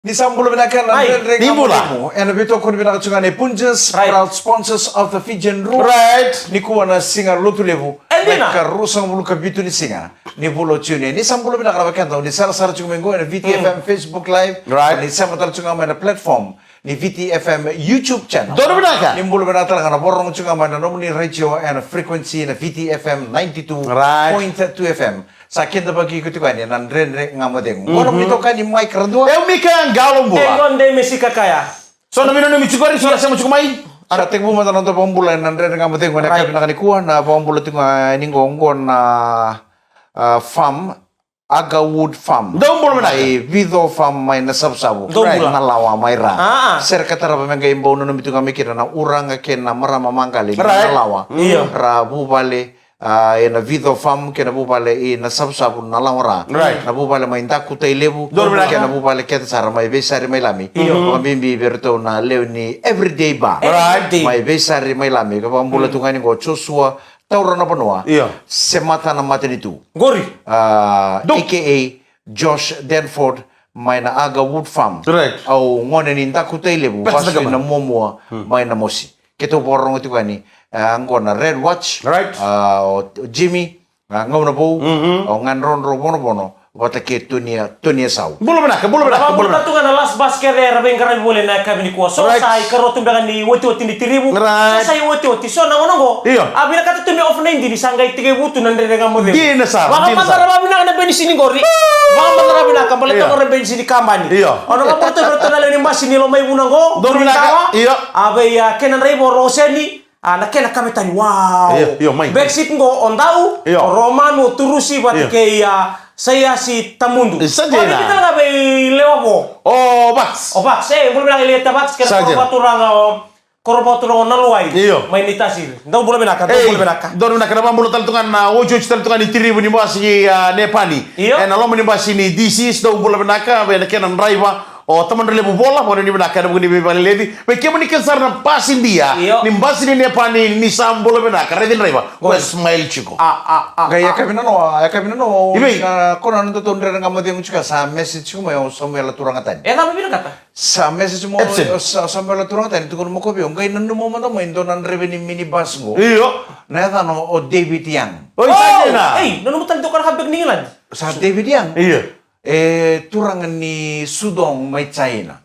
Nisambulu binakan Andre Nimbula. And bito kun binakachungan punjas proud sponsors of the Fijian Room. Right. Nikuwa na singa lutu levu. Elina. Karusang mulu kabitu ni singa. Nibulo tune. Nisambulu binakala bakanta. Ni sara chunga mengo na VTFM Facebook Live. Right. Ni sama chunga na platform. Ni VTFM YouTube channel. Dono binaka. Nimbulu binakala kana borong chunga na nomuni radio and frequency na VTFM 92.2 FM. Sakit bagi ikuti kan ya nandre ngamadeng. Orang itu kan di mic rendua. Eu mika galong bua. Engonde mesika kaya. So na mino michukori so sa muchukumai. Ada tengmu mata nonton pembulan nandre ngamadeng mana kaya nak nikuan na pembulan tu ninggongon na farm Agawood Farm. Dong bulu mana? Vido Farm mai na sabsabu. Na lawa mai ra. Ser katara pemengga imbau nono itu kami kira na urang ke na marama mangkali na lawa. Ra bubale. Na Vido Farm ke na bubale na sabsabu na lawa. Na bubale mai ntaku tai lebu. Ke na bubale ke sara mai besari mai lami. Mimbi berto na leuni everyday ba. Mai besari mai lami. Ka pambula tungani go Joshua taura na panua. Semata na mata itu. Gori. AKA Josh Denford mai na Agawood Farm. Au ngone ni ntaku tai lebu. Pasu na momua mai na mosi. Keto borong itu kan ni. Angkona Red Watch, Jimmy, ngau na bau, ngan ron bono, wata ke tunia sau. Bulu benaka. Apa tu kan alas basket era bengkara boleh nak kami ni kuasa. Saya kerotum dengan di wati ni tiribu. Saya wati. So na onongo. Abina kata tu mi off nine di sanggai tiga butu nandre dengan model. Di nasa. Bang mantara babina kana beni sini gori. Bang mantara babina kan boleh tengok beni sini kambani. Onongo porto bertolak ni masih ni lomai bunango. Dorminaka. Abe ya kenan rebo roseni. Nakena kami tani wow. Brexit ngo ondau. Romano turusi buat ke saya si tamundu. Saja na. Kita nggak lewapo. Oh Bax. Boleh bilang lihat Bax karena korbaturang naluai. Main itasir. Ndau boleh benaka. Dono benaka nama mulut taltungan na ojo taltungan di tiri buni basi Nepani. Na lo buni basi ni disis ndau boleh benaka be kenan raiva. Oh teman lebu bola pada ni benaka begini bebali levi. Bagaimana ni kesar na pasin dia. Nimbasi ni Nepani ni sambola benaka. Redin raiva. Gue smile ciko. Gaya kami nano. Kau nanti tu ndre ngamu dia muncul sa message cuma yang Samuel turang atan. Tapi bila kata? Sa message mo Samuel turang atan itu kau mau kopi. Gaya nanu mo mana main donan reveni mini bus go. Nah tano o David Yang. Oh saja na. Nanu mutan tu kan habis ningilan. Sa David Yang. Turangan ni Sudong may China.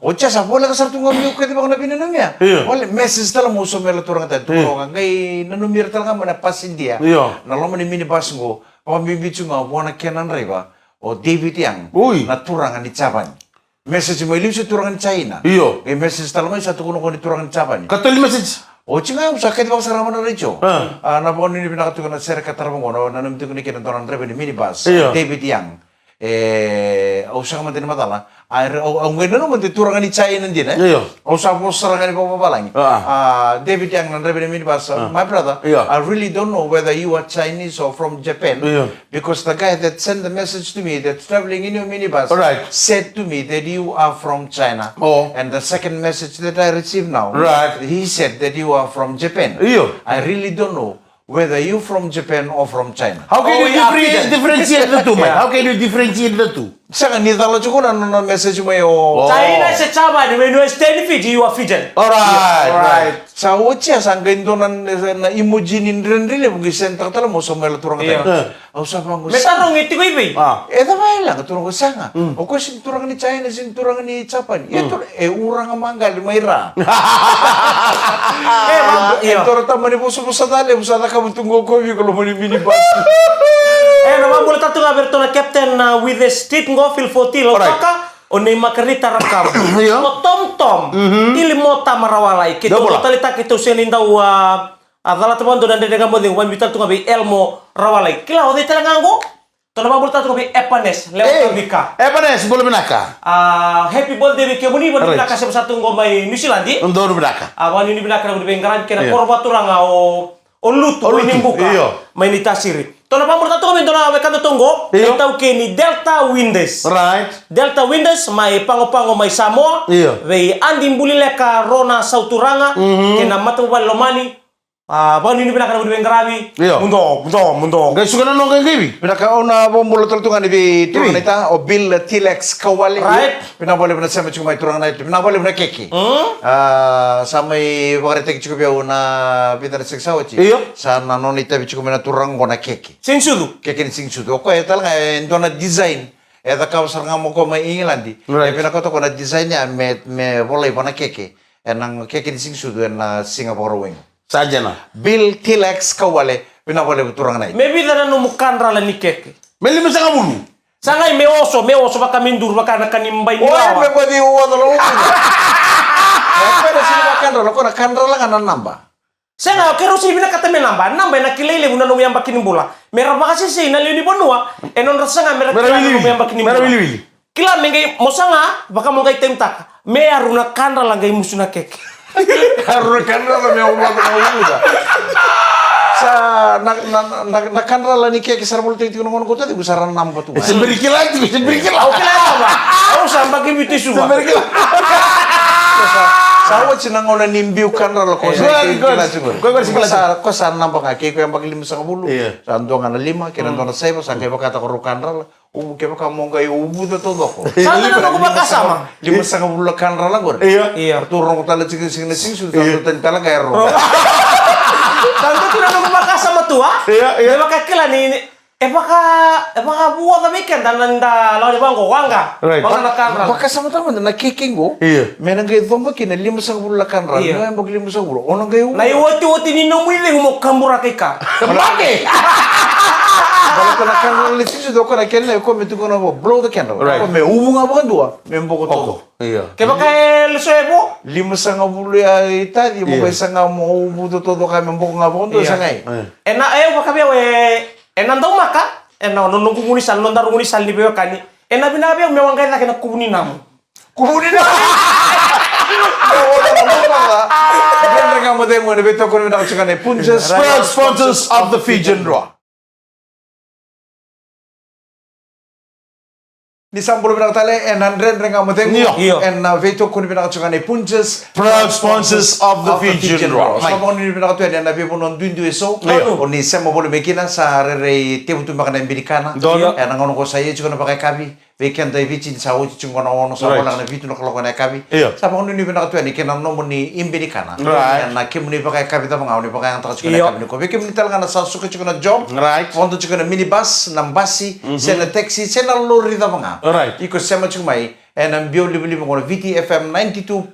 Ocha sa bola ka sartu ngam ko di ba na pinanamya. Wala message tala mo so mela turang ta turongan ngay nanumir tala nga na pasin dia. Na lo ni mini bus go. Pambibitu nga wana kenan reba. O David Yang. Na turangan ni Japan. Message mo ilim sa turangan China. Ngay message tala mo sa tukuno ko ni turangan Japan. Katol message. O chinga sakit bang sarama na richo. Na po ni pinakatukan na ser katarabang ko na namito ko ni kinantoran reba ni minibus. David Yang. Usah kaman din matala. Ang ganda naman turangan ni China din Usah po sarangan ni papapalang. David Yang nandrabi ni minibus. My brother, I really don't know whether you are Chinese or from Japan. Because the guy that sent the message to me that's traveling in your minibus said to me that you are from China. And the second message that I received now, he said that you are from Japan. I really don't know whether you from Japan or from China. How can you differentiate the two, man? How can you differentiate the two? Saka ni talo chuko na message mo yo. China sa Japan when you stay in Fiji you are Fijian. Alright. Sa ucia sanggain to na emoji ni ndrendrile bugi center tala mo so melo turang tayo. Au sa pang metarong iti ko ibi. Eta ba lang turang ko sanga. O ko sin turang ni China sin turang ni Japan. Ito urang manggal mayra. Ito ta mani puso sa dali puso ta ka tunggo ko bi ko mo ni minibus. Nama boleh tatu ngaberto na captain with the street ngofil fotil kaka onay makarita rakam. Tom ili mota marawalai. Kita talita kita seninda adala teman dan dengan modeng wan bital tu ngabi Elmo rawalai. Kila ode telangango. Nama boleh tatu ngabi Epanes lewat Vika. Epanes boleh benaka. Happy birthday Vika muni boleh benaka satu ngomai New Zealand di. Boleh benaka. Wan ini benaka boleh bengkaran kena korbaturang o lutu ini buka. Main itasiri. Tona pamor tato kami tona wekando tonggo. Tau ke ni Delta Windes. Delta Windes mai pango mai Samoa. Wei andi mbuli leka Rona Sauturanga. Kena matu wal lomani. Bang ini pinaka udah bengkarabi. Iya. Muntok. Guys suka nonton kayak gini. Pinakauna bombolo taltungan ibi turang ita o bill tilex kawali. Right. Pinabole na sama cuma turang na ito. Pinabole na keki. Samay pakarete cukup ya una pitar seksa wachi. Iya. Sa nanon ita bi cukup na turang gona keki. Sinsudu. Keki ni sing sudo. Ko eta nga ndona design. Eta kausar nga mo ko mai ingilandi. Right. Pinakato ko na design ya me boleh pana keki. Enang keki ni sing sudo na Singapore wing. Saja na. Bill tilex kawale. Pinabole turang na ito. Maybe na numukan rala ni keke. Meli masa kabulu. Sangai meoso baka mindur baka nakanimbay ni Oh, wawa. me pwede uwa na lang. Pwede sila makanra, ko na kanra lang ang namba. Sanga kero si bina kata menamba na kilele buna no yang bakin bola. Merah makasi si na liuni bonua. Enon rasa nga merah kilele no yang bakin bola. Merah wili. Kila mengai mosanga baka mo kay temtak. Me aruna kanra lang gay musuna keke. Karena kanra lang may uwa na uwa. Sa nakanra lang ni kaya kisar mo tingin ko ko tadi besaran namba tu. Seberikil lagi, seberikil. Oke lah ba. Aku sampai ke bitu suba. Seberikil. Sawa sinang ona nimbiu kanra lang ko ko sa namba ka kaya ko yung paglim sa kabulu. Sa andong na 5, kinandong na 7, sa kaya baka ko kanra lang. Kaya baka mo kayo ubo na todo ko. Sana na ko makasama. 5 sa kabulu kanra lang ko. Iya. Turong ko talaga sing sudah talaga ero. Tanto tu na ko makasama tu ha. Iya. Baka kila ni baka buwa kami kan dan nanda lawan bang ko wanga. Right. Baka nakanra. Baka sama-sama na kiking go. Iya. Meron kayo thomba kina 5 sa kabulu kanra. Iya. Ano yung 5 sa kabulu? Ono kayo? Na iwati ni no mwile mo kambura kay ka. Kembali. Kalau kena kanra lisi sudah ko na kena ko metu ko na blow the candle. Right. Ko me ubu nga ba dua? Me mboko todo. Iya. Kaya baka lesoebo. 5 sa kabulu ya ita di mo sa nga mo ubu todo kay me mboko nga ba do sa ngay. Ena baka biya we enandong maka nunung kumunisan nondar kumunisan ni bewa kani. Ena binabi ang mewang kaya kena kubuni namu. Kunin na. Diyan nga mo demo ni beto ko na sa kanay punches. Proud sponsors of the Fijian Raw. Di sampul pinakatali, and 100 rin nga mo demo. Iyo. And beto ko ni pinakatali sa kanay punches. Proud sponsors of the Fijian Raw. Sa mga ni pinakatali, and nabi po nung dundo iso. O ni sa mo bolo mekina sa rere tibu tu makan amerikana. Dono. And ang ono ko sa iyo chuko na pakai kabi. Weekend day vichin sa uchi chungo na ono sa bola na vitu na kaloko na kabi. Iyo. Sa mga ni pinakatali, kina nomo ni amerikana. Right. And na kim ni pakai kabi ta mga ni pakai ang taka chuko na kabi ko. Weekend ni talaga na sa suka chuko na job. Right. Fondo chuko na minibus, nambasi, sena taxi, sena lori ta mga. Right. Iko sema chumai. And ang biyo libo ko na VTFM 92.2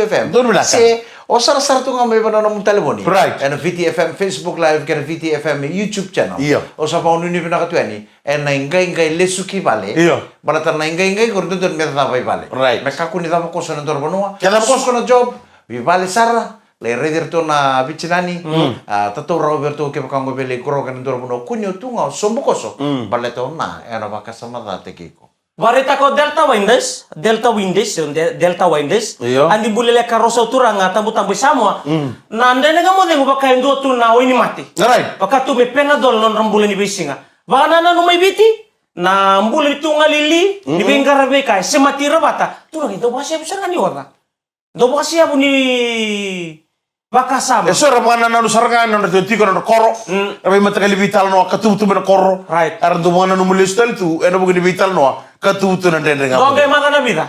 FM. Doon wala ka. Se o sara-sara to nga may pananong telefoni. Right. And VTFM Facebook Live kaya VTFM YouTube channel. Iya. O sa paunu ni pinakatuani. And na ingay lesuki vale. Iya. Balatan na ingay kung doon may tatapay vale. Right. Nakakuni tama ko sa nantor banua. Kaya Sus ko na job. Vale sara. Le reader to na bichinani. Tato Roberto ke pakango bele kuro ka nantor banua. Kunyo tunga sombukoso. Baleto na. Ano ba kasama dati kiko. Barita ko Delta Windes, Iyo. andi bulele karosa utura nga tambu-tambu samwa. Na anda nga mo dengo baka ndo tu na ini mati. Right. Baka tu me penadol non rambule ni besinga. Baka na no may biti na mbule tu ngalili ni bengara beka semati rabata. Tu lagi do basi bisa ngani wala. Do basi abu ni baka sama. Eso ra mga nanu sarga nanu tiko nanu koro. Abi mata kali vital no katutu na koro. Right. Ar do mga nanu mulistal tu eno bugi vital no katutu na den nga. Do ga mata na vida.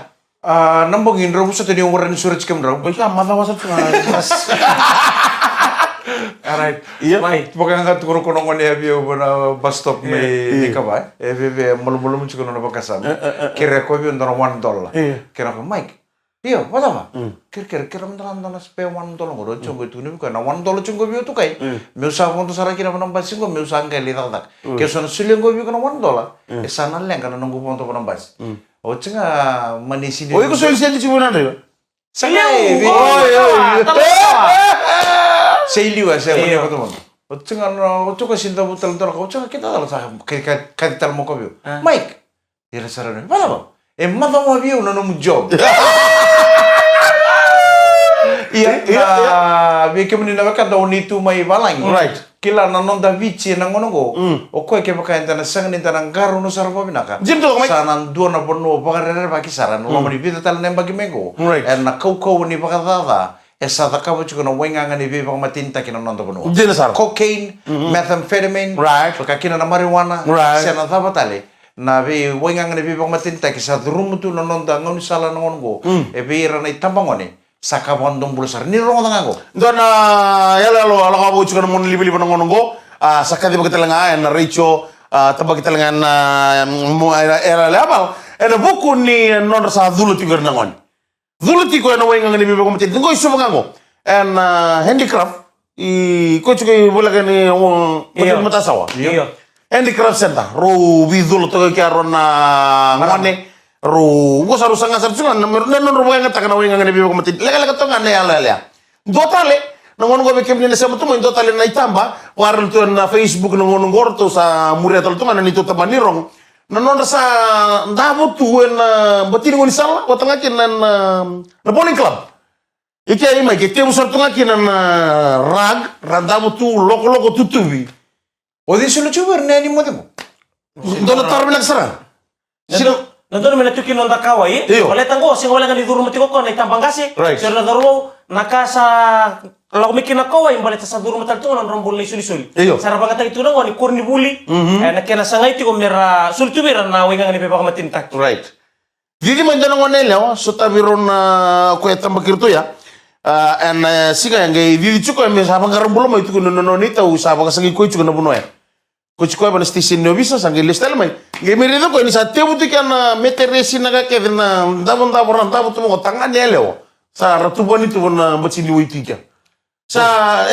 Nambongin raw sa tani waran suraj kam raw. Basta mata wasat tu. Alright. Iya. Mai, pokoknya kan tukar kono kono ya bio bona bus stop me di kabai. Bebe mulu-mulu muncul kono bakasam. Kira ko bio ndoro $1. Kira ko Mike. Bio, what apa? Kira mendalam dana spare $1 ngoro chongo itu ni bukan $1 chongo bio tu kai. Miusa ko to sara kira menambah singo miusa ngai lita tak. Keson silengo bio kana $1. Esana leng kana nunggu ponto menambah. O chinga manisi ni. Oh, iko soil siya di cibunan re. Sangai. Seiliwa saya punya ketemu. Ocengan ocoka sinta butal tor ko ocenga kita dala sa kadital mo ko bio. Mike. Dira sarana. Wala ba? Mata mo bio no mo job. Iya. Bi kemuni na ka daw ni tu mai balang. Right. Kila na non da vici na ngono go. O ko ke baka entana sang ni tanang garu no sarpa binaka. Jim to Mike. Sanan duo na bono baka re baki saran. Lo mo ni bita tal nem bagi mego. Right. Na kau ni baka dada. esa takabo chuko na wenga ngani biba matinta kina nonto kono. Jina sar. Cocaine, methamphetamine, Right. so kakina na marijuana, Right. sena tale. Na be wenga ngani biba matinta ki sa rumutu no nonta ngoni sala ngongo. E be ira na itambangone. Saka bondong bulasar ni rongo tangango. Dona yala lo ala kabo chuko mon libi libi ngongo sakati bakatelanga na Richo tabakatelanga na era level ena buku ni non sa dulu tigar nangon. Dulu tiko na wenga ngani biba matinta ngo iso ngango. En handicraft I ko chuko bulaga ni Iyo. matasawa. Iyo. Handicraft center ro bidul to ke arona ngone ro go saru sanga sar sungan non ro wenga takana wenga ngani biba matin lega to ngane ala dotale ngon go be kemne le sama tumo dotale na itamba waral to na Facebook ngon ngorto sa muria to ngana ni to tabani rong non sa ndabo tu en batin ngoni sala watanga ken na bowling club Iki ai mai ke temu sorto ngaki na rag randabo tu loko tutubi Odi sulu chuber ne ni modemo. Dona tarbi nagsara. Sino Nandun may natukin nung takaway. Iyo. Walitan ko, sing wala nga liduro mo tiko ko, na itambang kasi. Right. Sir na daro, naka sa lakumikin na kaway, balit sa duro mo taltungan, rambol na isuli-suli. Iyo. Sarap ang katang ito na ko, ni Kurni Buli. Nakinasangay tiko, mera sultubira na winga nga ni Pepa Matintak. right. Didi man dana ngonele so tabiron ko etamba kirto ya. En siga ngai didi chuko me sa bangar bulo mai tuku no nita usa baga sangi ko chuko na buno ya. Ko chuko ba station no bisa sangi listel mai. Ngai merido ko ni sa tebu tikan meteresi naga ke na dabon tu mo tangan leo. Sa ratu boni tu na bacili witika. Sa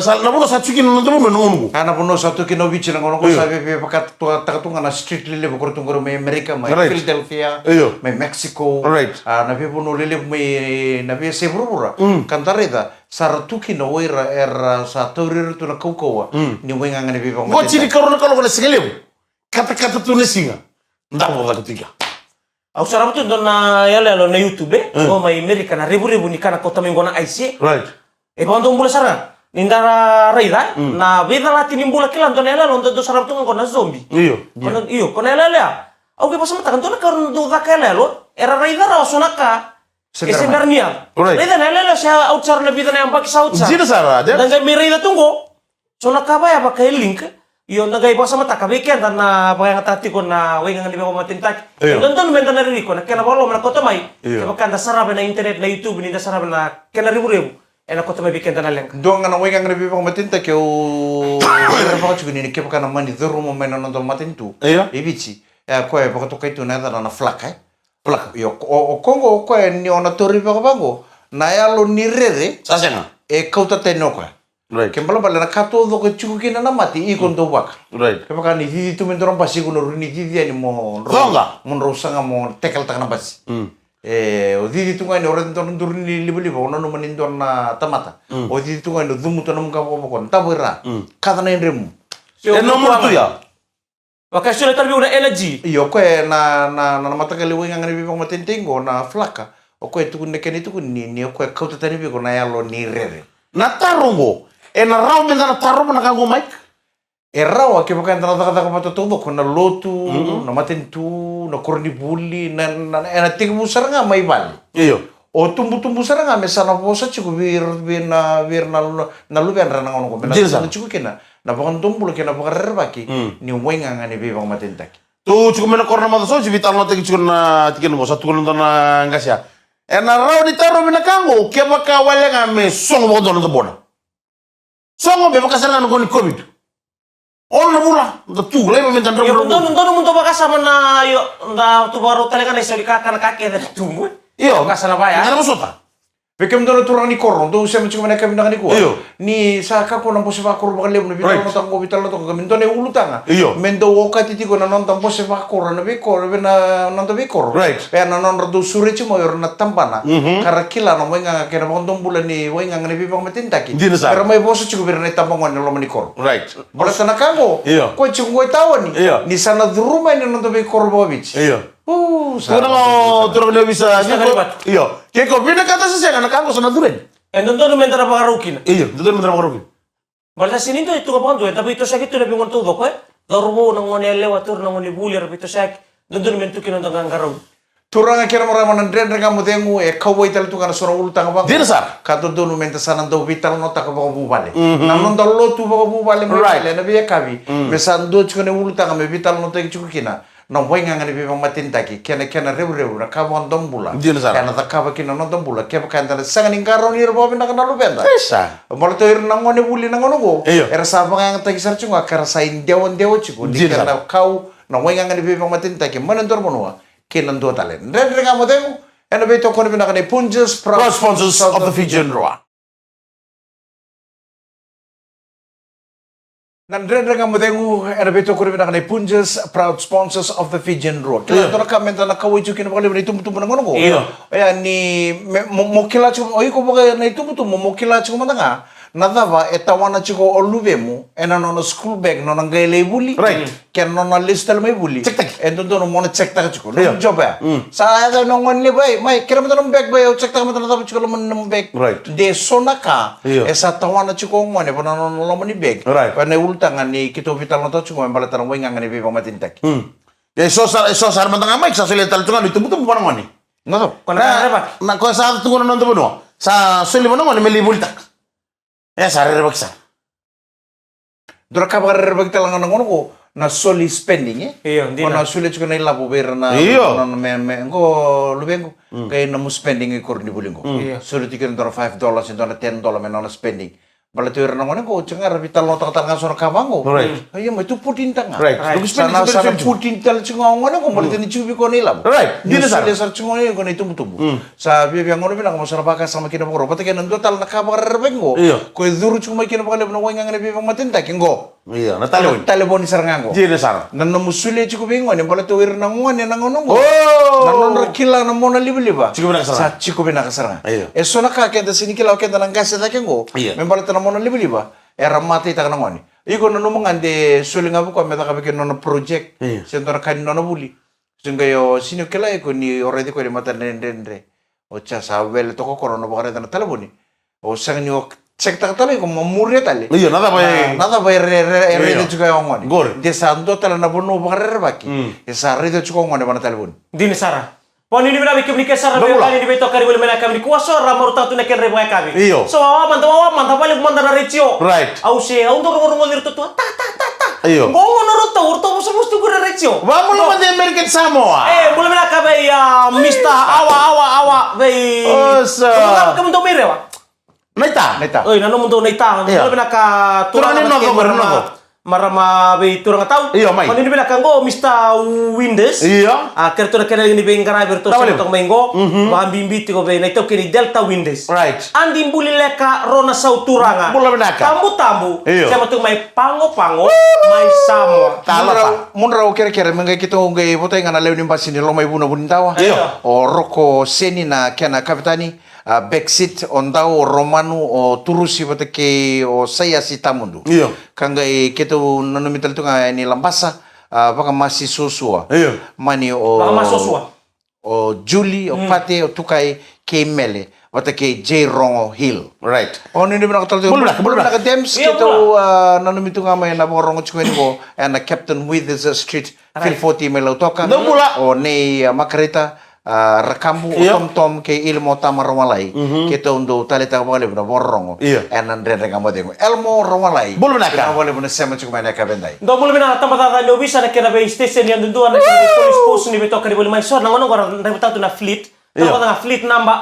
sa na buno sa chukin no tumo no ngu. Ana puno satu kino bici na ngono ko sabi pe pakat to takatunga na street lele ko tungoro me America mai Right. Philadelphia Iyo. mai Mexico Right. na pe puno lele mai na pe sebrura kantareta saratu kino wera era sa torir tu na kaukawa ni wenga ngani pe pa Go chiri karuna kalau kena segelebu. Kata-kata tu lesinga. Ndak mo ketiga. Ako sarap ito doon na yalo na YouTube o may Amerika na ribu-ribu ni kana kota minggo na IC. Right. E bawang mula sarang. Nindara raida na beda lati nimbula kilan to nela londo do sarap tungan ko na zombie. Iyo. Ko nela ya. Au ke pasama takan to na karon do da kala lo. Era raida ra sunaka. Sendarnia. Right. Raida nela sa outsar na bida na ambak sa outsar. Jina sara dia. Dan kay raida tunggo. Sunaka ba ya ba kay link. Iyo nagay pasama takabiken dan na bagay tati ko na way nga liba ko matintak. Iyo. Don menta na riko na kena balo na kota mai. Iyo. Kaya kanda sarap na internet na YouTube ni da sarap na kena ribu-ribu. Ena kota mai biken na leng. Doang na wenga ngani pe pa matinta ke o era pa chuko ni ke pa kana mani doro mo mena no matintu Iyo. ibici ko e pa to kai tu na na flaka flaka yo o kongo ko ni ona tori pa bango na ya lo ni rere Sasanga. e kauta te no ko Right. ke mbala bala na kato do ko chuko kina na mati I kon do bak Right. ke pa ni di tu men doron pasi ko no ni di ni mo Zonga. mo rosanga mo tekel tak na pasi o di tu ngai no ren don dur ni libu no no manin don na tamata o di tu ngai no dumu to no ka ko kon tabira kada na remu Nomor tu ya. Wakasyo na talbi una energy. iyo ko na mata kali wenga ngani bi matintingo na flaka o ko tu ne keni tu ni ko kauta tani bi ko na ya lo ni rere Na tarungo. Na raw men na tarungo na kango mic. Erau ke bukan tanda kata kata todo ko na lotu na matintu na korni buli na ting musar nga may bal Iyo. o tumbu sar nga me sana posa chiku bir na luben rana ngono ko Jinsa. na chiku kena na bakon tumbu kena bakar baki ni wenga ngani bi bang matintak Tu cukup mena korna mata so vital no teki cukup na tiken mo satu kono na ngasya. Na raw ni taro mena kango ke baka wale ngame songo mo dono bona. Songo be baka sarana ko ni covid. On na bula, da tu lema men tan Ya raw. doon mo to baka sama na yo na to baro talaga na isoli ka kana kake na tungo. Iyo. Baka sana ba ya? Ngara mo sota. Pekem dono turang ni korong tu saya macam mana kami nak ni kuat. Iyo. Ni sa ka ko nang pose ba kor bakal lebu Right. vital no to kami dono ulu tanga. Iyo. Mendo woka titi ko na non tam pose ba kor na be kor be na non to be kor. Right. Pe na non radu sure chimo yor na tampana. Kara kila no wenga kena bondong bulan ni wenga ngani bibang matintaki. Hindi na sa. Pero may boso chiku bir na tampang ni lo mani kor. Right. Bola sana kango. Iyo. Ko chiku ko tawani. Iyo. Ni sana duruma ni non to be kor bobich. Iyo. Sana. Kuna mo turang na bisa. Basta kalibat. Iyo. Ke ko bina kata sa siya na kango sa naduren. And doon men tara baka rukin. Iyo, doon mo tra marukin. Balta sinin to ito ka pando, tapi ito sakit to na bingon todo ko eh. Darbo nang ngone lewa tur nang ngone bulir ito sak. Doon men to kinon tangang garaw. Turang akhirnya meraman Andre kamu tengu kau ital tu karena seorang ulutang bang. Dina sar. Kata tu nu menta sanan tu vital nota ke bang bubale. Namun dalo tu bang bubale mulai nabi ya kabi. Besan do cuma ulutang kami vital nota yang cukup kina. Nampai ngangani bibang matin taki. Kena rebu na kamu ontong bula. Dina sar. Kena tak kamu kina ontong bula. Kaya pakai antara sangan ingkaro ni rebo benda kena lu benda. Esa. Malah tu nangone buli nangono go. Iyo. Era sabang yang taki sar cuma karena sain dewan cukup. Di karena kau nampai ngangani bibang matin taki. Mana entor monua. Kenan dua talen. Rendre kamu tengok. Ena beto kono bina kane Punjas Proud sponsors of the Fijian Roa. Dan rendre kamu tengok. Ena beto kono bina kane Punjas Proud sponsors of the Fijian Roa. Kila tora kami tana kawai cukin bakal bina tumpu nangono go. Iya. Ya ni mo kila cuma oi ko bakal na tumpu mo kila cuma tanga. Nadava etawana chiko oluvemu ena nona school bag nona gaile buli Right. Ken nona listal mai buli Cek tak. endo dono mona cek tak chiko Iya. no job ya sa ada nongon le bay mai kira mata bag bay cek tak mata tabu chiko mon bag Right. de sonaka Iya. esa tawana chiko ngone bona nona lomoni bag Right. pane ultangan ni kito vital no to chiko mbala tan wenga ngani be pamatin tak Ya sosar mantang amai sa sila tal tungan itu betul bukan ngoni. no to Kau nak apa? Na ko sa tungan non to buno. Sa sili buno ngoni meli bultak. Ya sare baksa. dora kabar bag talang ngono ko na soli spending Iya, di Kona sulit juga na ilabu ber na Iyo. ko lubengo kay na mo spending ikor ni bulingo. Sulit ikir ndora $5 ndora $10 men na spending. Bala tu na ngone ko cengar vital no tak so kabango. Right. Ayo mo tu putin tanga. Right. Lugu sana sana putin tal cunga ngone ko bala ni chubi ko ni ilabu. Right. Di Di na sa sar. lesar cunga ni ko na tumbu tumbu. Sa bibi ang ngone bilang mo sa baka sama kina mo pati kay nando tal na kabar bengo. Iyo. Ko duru cunga kina bakal no wenga ngane bibi matinta kingo. Iya, na talon. Talebon ni sarangango. Di na sar. Nan musuli cukup bingung ni bala tuwir nang ngone nang ngono. Oh. Nan rakila nang mona liba. Cukup na kasara. Sa cukup na kasara. Iyo. Eso na ka kenta sini kila kenta nang gasa ta kengo. Iya. Men bala tan mona liba. Era mati ta nang ngone. Iko nanu mangande suli ngabu ko meta ka bikin nono project. Iya. Sentora kan nono buli. Sehingga yo sini kila iko ni already ko di mata nendre. Ocha sa wel to ko kono bakare tan taleboni. O sang ni cek tak tali ko mamurya tali. Iya, nada bay. Nada bay re Iya. juga ngone. Gor. De sando tala na bono bakare baki. Esa re juga ngone bana talebon. Dini Sara. Poni ni binabi kibni kesara be Dawla. kali ni beto kari bole mena kami kuaso ramaru tatu na kenre boy kami. Iyo. So awa man balik man na rechio. Right. Au se au ndo ngoro ngoro tu ta ta ta ta. Iyo. Ngomo no roto urto musu mustu gura rechio. Vamos lo de American Samoa. Bole mena ka be ya Mr. Awa be. Osa. Kamu ndo mire wa. Naita. Neta. Oi nanu mundo neita. Iya. Bole mena ka Turang ni nogo, nogo. marama be turang tau. Iya, mai. Poni ni bena ka ngo Mr. Windes. Iya. Kerto na kenal ni bengara berto Tawali. sa tong mengo ma bimbiti ko be na ito kini Delta Windes. Right. Andi mbuli leka rona sauturanga. Bula benaka. Tambu Iyo. sama tu may pango may Samoa. Tala pa. Munra kira mengai kita ngai botay ngana lewni basini lo mai buna bunintawa. Iyo. O roko seni na kena kapitani Brexit ondau Romanu o Turusi batake o saya si tamundu. Iyo. Kangai kita nanu mital tu ngai ni lambasa baka masih susua. Iyo. Mani o Baka masosua. O Julie o Pate o tukai Kemele batake J Rongo Hill. Right. Oh ni bina katal tu. Bulak. Bulak Dems Iya, kita nanu mitu ngamai na borong chukweni ko and Captain Withers Street Phil 40 melo toka. Dah bulak. O nei makarita rekamu Iya. tom ke ilmu tamarwalai kita untuk tali tak boleh bina borong. Iya. And andre rekamu dengo elmo rawalai. Boleh benaka. Kita boleh bina sema chukmai na kabendai. Do bole mina tempat ada no bisa na kena be station yang dunduan na police post ni beto kari bole mai sor na ngono gora na tu na fleet. Iya. Tempat na fleet namba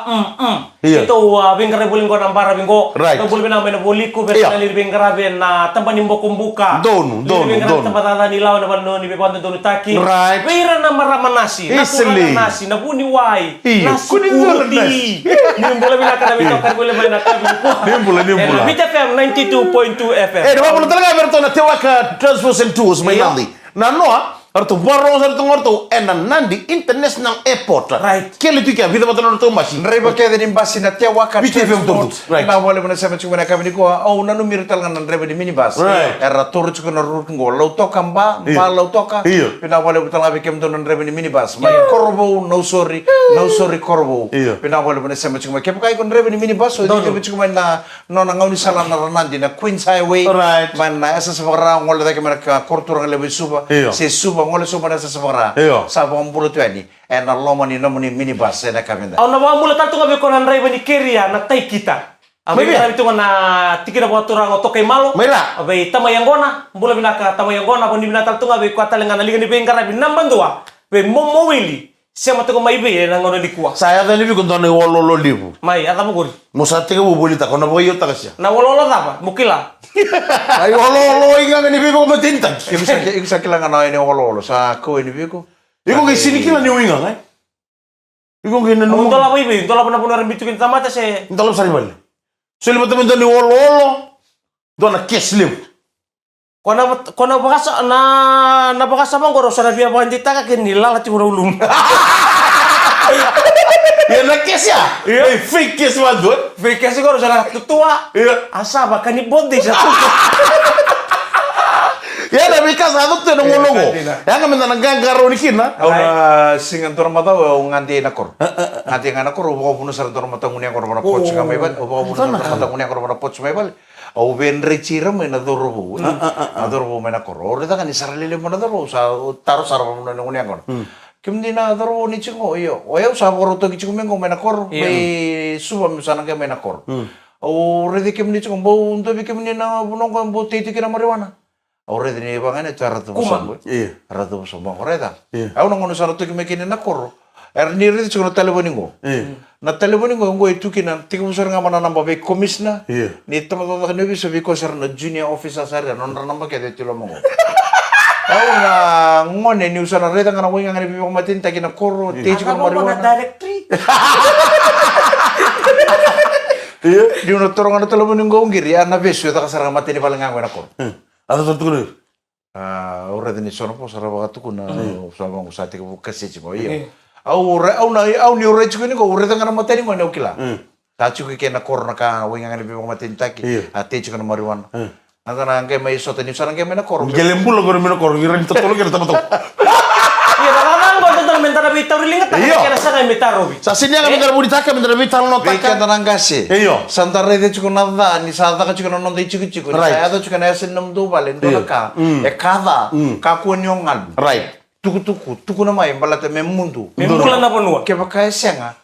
Iya. Itu bengkara bole ngora nambara bingo. Right. Do bole mina mena boliku Iya. berna lir bengkara ben na tempat nimbo kumbuka. Donu. Tempat ada ni lawan na ni be kwanta donu taki. Right. Beira na marama nasi. Na Easily. kurang nasi na buni wai. Iya, Nasi kuning dulu putih. Ni bole mina kana beto kari bole mai na kabi. Nimbula. Bit FM 92.2 FM. Dapat pula talaga berto na tewaka transport and tours may Iya. nandi. Na noa arto barong sa ngorto nandi international airport. Right. Kele tu kia vida batalo to machine. Nreba kaya din basi na tiawa ka BTFM tuntut. Right. Na boleh bina sema chukmai na kabini ko oh nanu mirtal ngana nreba di minibus. Right. Era turu chukuna rut ngo lau toka mba lau toka. Iya. Pina boleh betul ngabi kem donon nreba di minibus. Mai korbo no sorry korbo. Iya. Pina boleh bina sema chukmai kem kai kon nreba di minibus so di chukmai na nona ngauni sala na ranandi na Queens Highway. Right. Man na esa sa ngol da kemera ka korturang lebe suba. Iya. Se suba ngole sumana sa sabara. Iyo. Sa pambulo tuani. En Allah mani no mani minibus na kaminda. Au na mamula tanto ngabe ko nan raiva ni keria na tai kita. Abe Maybe. kita itu na tikira buat turang otokai malo. Mayra. Abe tamayangona, mbula binaka tamayangona ko ni binata tunga be ko atalenga na liga ni bengara bin nambandua. Be momowili. Siapa tu kau mai be na ngono dikua. Saya tadi bi kontone wololo libu. Mai ata mo gori. Musate ke bubuli ta kono boyo ta kasya. Na wololo tapa, mukila. Ay wololo inga ni bibo ko matinta. Iksa kilangan na ini olo sa ko ini biko. Iko ke sini kila ni winga ngai. Iko ke na Nung no. tola mai be, tola puna puna rembitu kita mata se. Ndalo sari bale. Suli mata menta ni wololo. Dona keslim. Kona bakasa na bakasa bang goro sana biar bandita ka kenila la cura ulum. Ya na kesya. Iya, fake kes wadon. Fikasi goro sana tutua. Iya. Asa bakal ni bodi satu. Ya na bikas aduk te no ngologo. Ya nga menta nagagaro ni kina. Au na singan tor mata au nganti nakor. Nganti nakor ubo puno sar tor mata ngunya kor mana poch ka mai bal. Ubo puno sar tor mata ngunya kor mana poch mai bal. Au ben recira me na dorbo. Na dorbo me nakor. Ore ta kan isaralele mo na dorbo sa taro sar mo na ngunya kor. Kimdi na dorbo ni chingo iyo. Oya sa kor to kichi kumengo me nakor. Be suba mi sana ke me nakor. Au re de kimni chingo bo unto bi kimni na bunong ko bo titi kina mariwana. Ore dini bangane cara tu Kumang. Iya. Ratu sombong koreta. Iya. Aku nang ngono saratu ki mekini nakor. Erni riti cuma telepon ngo. Iya. Na telepon ngo ngo itu kina tiga besar ngamana namba be komisna. Iya. Ni teman-teman kan bisa be kosar na junior officer sar non namba kete tilo mongo. Aku na ngone ni usana reta ngana winga ngani bi matin taki na koro teji ko mariwana. directory. Iya. Di uno torong na telepon ngo ngiri ana besu ta kasar matini paling ngangwe nakor. Ada satu kene. Ora dini sono po sara waktu kuna sama usati ko kasi chimo iyo. Au ni ore chukuni ko ore tangana mateni ngo ne ukila. Tachu ke na korna ka winga ngani bi mateni taki. Ate chukuna mariwan. Angana ngke mai sote ni sarang ke mena kor. Gelembul lo mino kor ngiran totolo kira tato. Iya, kakak kau tentang mentara bita rilingat tak Iya. kira sana metaro bi. Sa sini nga mendara budi taka mendara bital no Beken taka. tanang kasi. Iyo. Santare de chukuna da ni sada ka chukuna non de chuku. Right. Saya da chukuna yasin nam do balen do ka. E kada ka ku nyongal. Right. Tuku na mai balate memundu. Membulan apa nua? Ke baka senga.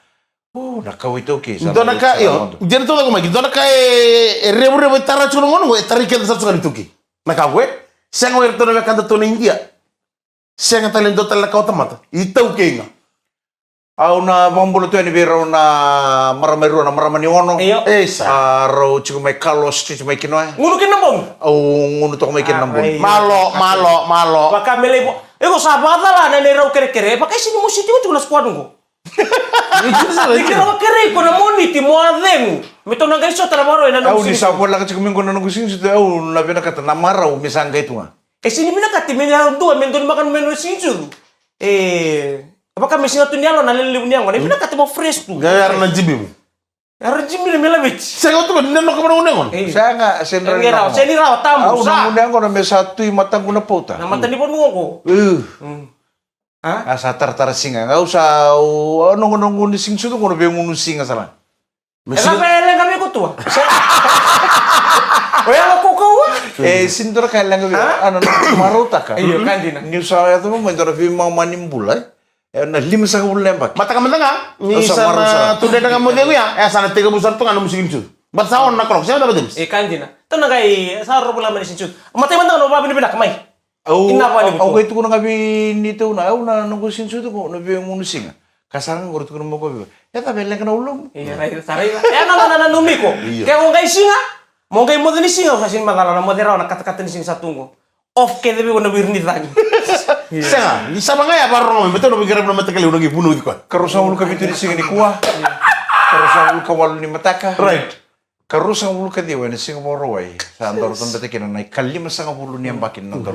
Na kawito ke. Dona ka iyo. Diyan to ko magi dona ka rebu tara chuno ngono e tari ke sa tsari tuki. Na ka we. Sengo erto na kanta to na India. Senga talento tala ka otamata. Itau kenga. Au na bambulo tu ni biro na marameru na maramani ono. Iyo. Esa. Aro chiku mai Carlos chiku mai kinoa. Ngunu kena bong. Au ngunu to mai kinambon. Aray. Malo. Baka mele bo. Ego sahabat lah na nero kere-kere. Pakai sini musik itu cuma squad ngo. Dikira wa kere ko na moni ti mo adeng. Mito na gaiso trabaho na Au nung ni sa bola ka chiku mingo na ngusin situ au na bena kata na marau misanga itu nga. sini mina kati mina dua mendon makan menu sinju. Apakah mesin tu nialo na lele niango. Mina kati mo fresh tu. Gayar na jibimu. Arjim mina mela bich. Sengo to neno ka mana unengon. Saya nga sendra Ngira raw, seni raw tamu Au sa. na muna ngo na me satu matang kuna pauta. Na mata ni pon ngo. Ha? Asa tar singa. Ngau sa ano ngo ni sing sudu ngo be ngunu singa sala. Ela pele kami ko tu. Oya ko ko. Sintor ka lang ano marau taka. Iyo kanjina. New sa itu mo mentor fi manimbula. Na lima sa bulan bak. Mata ka mendanga. Ni Usah marah, sana usah. tu dengan mo ya. Sana 3 besar tu ngano musikin tu. Basaon na krok. Siapa dapat Kanjina. Tana kay sa ro pula man sinju. Matay man no ba binibinak may. Au Inapa ni au itu kuna ngabi ni tu na au na nunggu sinsu tu ko na be ngunu singa. Kasaran ngor tu kuna mo ko. Ya ta bele kana ulum. Iya rai sarai. Na numi ko. Kaya kung kay singa. Mo kay mo ni singa sa sin magala na moderaw na kata-kata ni singa sa tungo. Off kay debi ko na birni tani. Senga. Ni sama ngaya barong. Betul no bicara belum tekali udah bunuh itu kan. Karusa ul ka bitu ni singa ni kuah. Karusa ul ka walu ni mataka. Right. Karusa ul ka diwa ni singa mo rowai. Sa andor ton bete kina nai kalima sanga bulu ni ambakin nandor.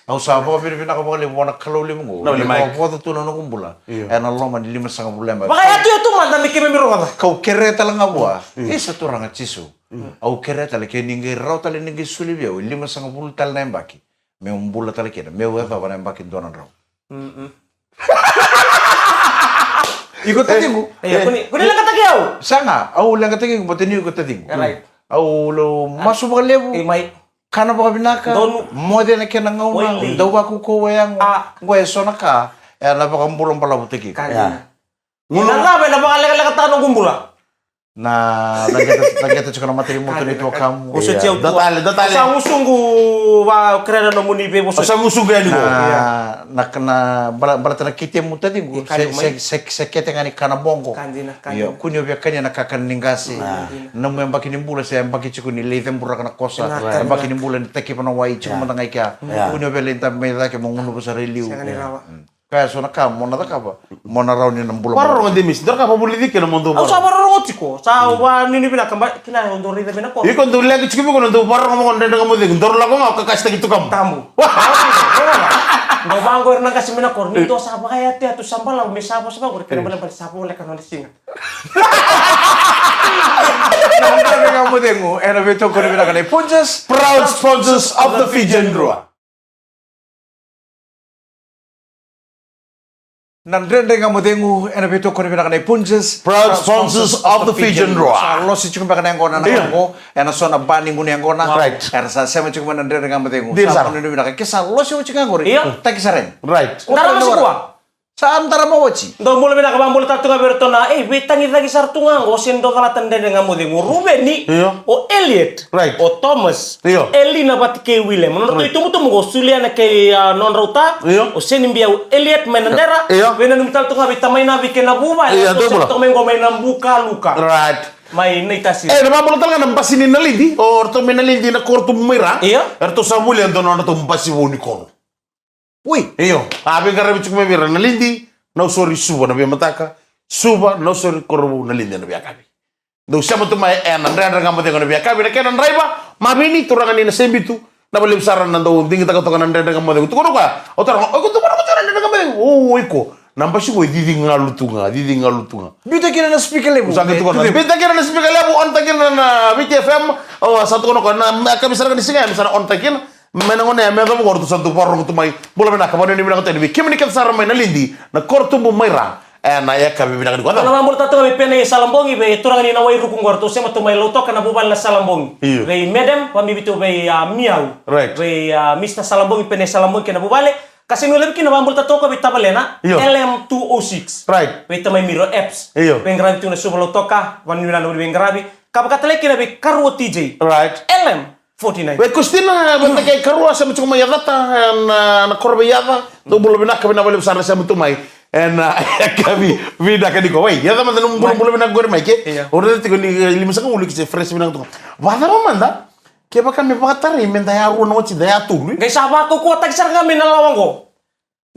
Au sa ba bir bina ka ba le wana kalau le mo. No, limai. Ko tu na kumbula. En Allah man lima sanga bulu amba. Baka yatu man na mikime miro ka. Kau kereta lang abua. Isa tu ranga cisu. Au kereta le ke ningi rau tale ningi sulibia. Lima sanga bulu tal na embaki. Me umbula tale kina. Me wa ba na embaki donan rau. Ikut tadi ko. Iya kuni lang kata kyaw. Sanga, au lang katagi ko batini ko tadi. Right. Au lo masuk ba lebu. May kana ba binaka mo de na kena ngauna daw aku ko yang ngwe sona ka na ba kambulang pala butiki nguna na ba na ba kala tanong gumbula na lagi cuma materi motor itu kamu detalhe sa musungu wa krena no munipe mo sa musungu ya digo na kena berarti na kite mutadi go sekete ngani kana bongo yo kunyo bia kanya na kakan ningasi na mo mbaki nimbula sa mbaki chukuni leithem buraka na kosa mbaki nimbula ni teki pana wai chukuma na ngai ka kunyo bia lenta meda ke mongunu ko sa reliu kaya sona ka mona da ka ba mona raw ni nambula parro ngade mis dor ka pa bulidi ke no mondo sa parro ngotiko sa wa nini bina kamba kina on dori de bina ko iko ndo lagi chiki ko ndo parro ngamo ndende ngamo de dor la ko ngau ka kasta gitu kam tambu ndo bango erna kasi mina ko ni do sa ba kaya te atu sambala me sa ba ko kena bala bala sa po le kanol singa nandre ngamo dengu ena beto ko ni bina kana punches proud sponsors of the Fijian Draw. Nandrende ngamo dengu ena beto ko ni bina kana punches Proud sponsors of the Fijian Draw. Lo si chukuma kana ngona na ngo ena sona bani nguni ngona Right. era sa sema chukuma nandrende ngamo dengu Dir sa sa. ko ni bina kesa lo si chukuma ngori takisaren Right. ndara masikuwa sa antara mawachi ndo mole bina kabambol tatu ka bertona betangi lagi sartunga ngo sendo kala tandende ngamode ngo Rubeni o Elliot Right. o Thomas Iyo. Elina batike Willem no itu mutu ngo suliana ke non rauta Iyo. o senimbia Elliot menandera Iyo. bena numtal tu ngabi tamaina bikena buba Iya, to betul. to mengo maina buka luka Right. mai neitasi Na mabolo talaga ng basinin na lindi or to minalindi na korto mumira. Iyo. Erto sa muli ando na to mbasi woni kono. ui Iyo. Abi garabi chukme mira na lindi na usori suba na biya mataka. Suba na usori korbo na lindi na biya kabi. Do siya mo tumay na ndra nga mo na biya kabi na kaya driver mabini turangan ni na sembitu na balim saran na do dingi taka toka na ndra nga mo de. Tukoro ka. O tara o ko tukoro ko tara ndra nga mo de. Oh iko. Nambasi ko didi ngalutunga. bita kina na speaker lebu Usang itu kan. Bita kira na speaker level on takin na BTFM. Oh satu kono kan kami misalkan di sini misalnya on takin menangon ya medo ko to santu porro to mai bola mena kabane ni mena ko tedi kimi ni kan sar mai na lindi na korto bu mai ra na ya kami mena ko Kalau mambul tatu kami pene salambongi be turang ni nawai rukung gorto sema to mai loto kana bubal na salambongi Iyo. be medem pambi bitu be miau Right. be Mr salambongi pene salambongi kana bubale kasi nulem kina mambul tatu ko bitabalena Iyo. LM206 Right. be tamai miro apps Iyo. be ngrabi tu na suba loto ka wan ni na be ngrabi kapakatale kina be karwo TJ Right. LM49 We kustina benda kay karua sa mutong may yadata na korbe yada do bola mena kami na bola sar sa mutung mai kami vida kadi ko wey yada man nung bola mena gor mai ke Iya. ora tiko ni lima sa ulik se fresh binang to wala manda ke ba kami pakatari menda ya ru no chi da ya tu Guys, apa aku kuat tak sar kami na lawang ko.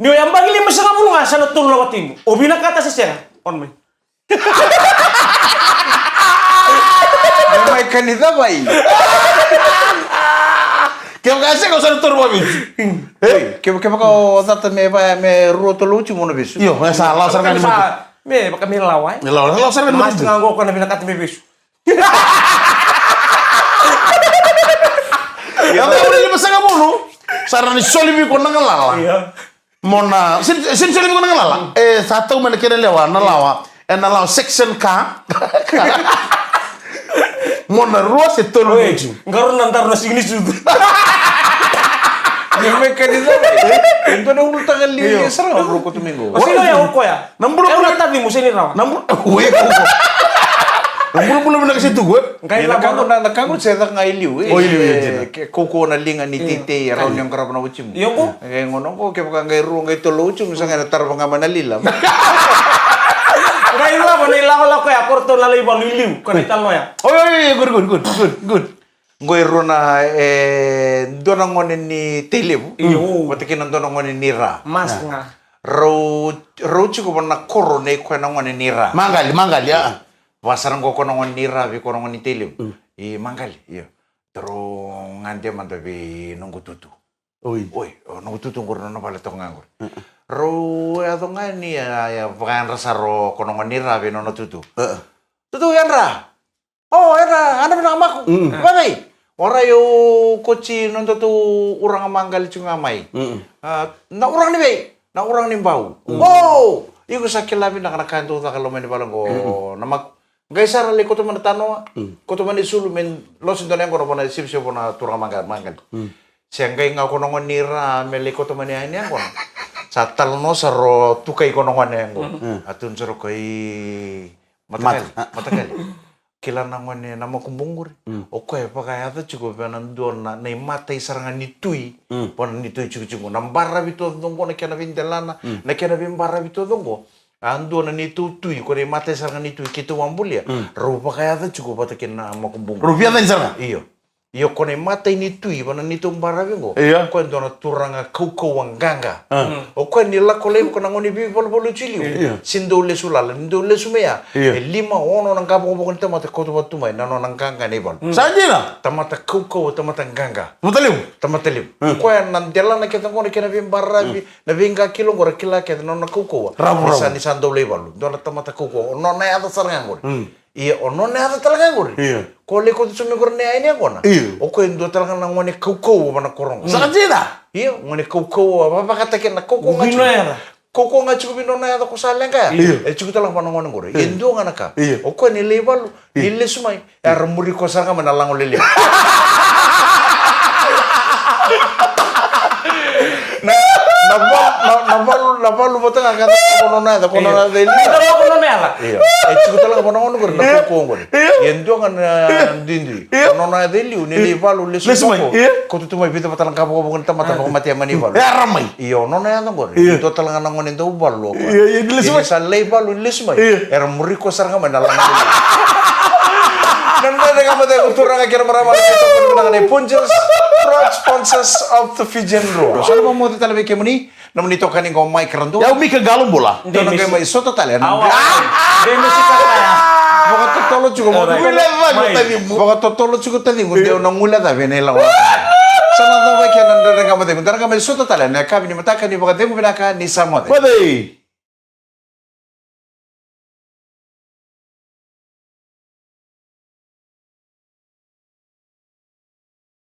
Niyo yang bagi lima sa kapulong sa natul lawatimu. O binakata sa siya. On me. mai kanida bai Kaya kasi ko sa tur mo bis. ke ko data me roto lucu mo na bisu Yo, may salah sa kanimo. Me baka mi laway. Law sa kanimo. Mas nganggo ko na binakata mi bisu. Ya ba rin lima sa kamuno. Sarang ni solibi ko nangalala. Iya. Mona sin solibi ko nangalala. Satu man kira lewa na lawa. Na lawa section ka. Mona ruwa se tolo meju. Ngaron nantar na signi sudu. mai kanida bai ento na ulta kali sara ko tumingo Sino ya ko ya? Namburo Eh, ko ulat tabi mo sini raw. Namun, uwe ko. Namun na kasi tugo. Kaya lang nakago sa nga iliw Oh, iliw, ke koko na linga ni tite raw yung karap na uchim Iyo ko. kaya ngono ko ke baka ngai ru ngai tolo uchim sa nga tar nga manalila Ngai la bana ila ko ya korto na lay baliliw. Kanita mo ya. Oy, good. ngoi ru na dona ngone ni telebu Iyo. watakin dona ngone ni ra Mas nga. ro chuko na koro ne ko na ngone ni ra Mangali ya. wasarang ko kono ngone ni ra bi kono ngone telebu mangali iyo tero ngande man bi nunggu tutu Oy. nunggu tutu ngoro na pala to ngangor ro ato ngani ya pakan rasa ro kono ngone ni ra bi no tutu tutu yan ra era ana bina amaku babai ora yo koci nonto tu urang manggal cunga mai na urang ni bei na urang ni bau iku sakila bina kana kanto ta kalau main balang ko namak Ngai sara le koto mana tanoa, koto mana sulu men los indonesian kono pona sipsio pona turang mangan. Siangkai ngau kono nira mele koto mana ini kono. Satal no saro tukai kono ngone ngo. Atun saro kai matakali. Kila nangone nama kumbungur. Oke pakai ada cukup penan dona nei mata isarangan nitui. Pona nitui cukup. Nambara bito dongo na kena vintelana. Na kena bimbara bito dongo. Ando na nitu tui ko mata sarang nitu kitu wambulia rupa kaya ta cukup pata kena makumbung Rupiah tan sarang. Iyo ko mata ini tui bana nitu mbarabengo ko ndo na turanga koko wanganga o ko ni la ko le ko ngoni bi bol chiliu sindo le sulala ndo le sumea lima ono nang kapo ko nta mata ko to mai nano nang ganga ne bol Sajina. tamata koko tamata ganga Mutaliu. tamateliu ko nan dela na kita ngoni kena bi mbarabi na vinga kilo ngora kila ke nano koko sa ni sando le bol ndo na tamata koko ono na ada sarang ngor Iya, ono ne ada talaga ngor. Ko le ko tsume ngor ne ai ne kona. O ko ndo talaga na ngone koko mana korong. Sajina. Iya, ngone koko apa kata ke na koko ngachu. Koko ngachu bino na ada ko salenga. Chuku talaga mana ngone ngor. Endo ngana ka. O ko ni leval ni le sumai. Er muri ko sanga mana lango lele. Nabalu botang agak kono na deli. Kono na ala. Iya. Chuku talaga mana ngone ngor na koko ngor. Endo ngana dindi. Kono na deli ni levalu le sumai. Ko tu mai pita patalang kapo ko ngenta mata ko mati amani bal. Ya ramai. Iyo no na ngor. Ito talaga nang ngone ndo bal lo. Iya, ni le sumai. Sa levalu le sumai. Era muri ko saranga mana lango lele. Nanda dengan mata uturang akhir meramal itu mengenai punches fraud sponsors of the Fijian Road. Soalnya mau kita lebih kemuni, namun itu kan yang mic rendu. Ya umi ke galon bola. Itu nang kayak soto talian. Demi sikataya. Pokoknya tolo juga mau. Pokoknya tolo juga tadi ngunde nang mula tapi nela. Sana tahu baik yang nanda dengan mata. Nanda dengan soto talian. Kami ni mata kami pokoknya demo binaka ni samot. Pade.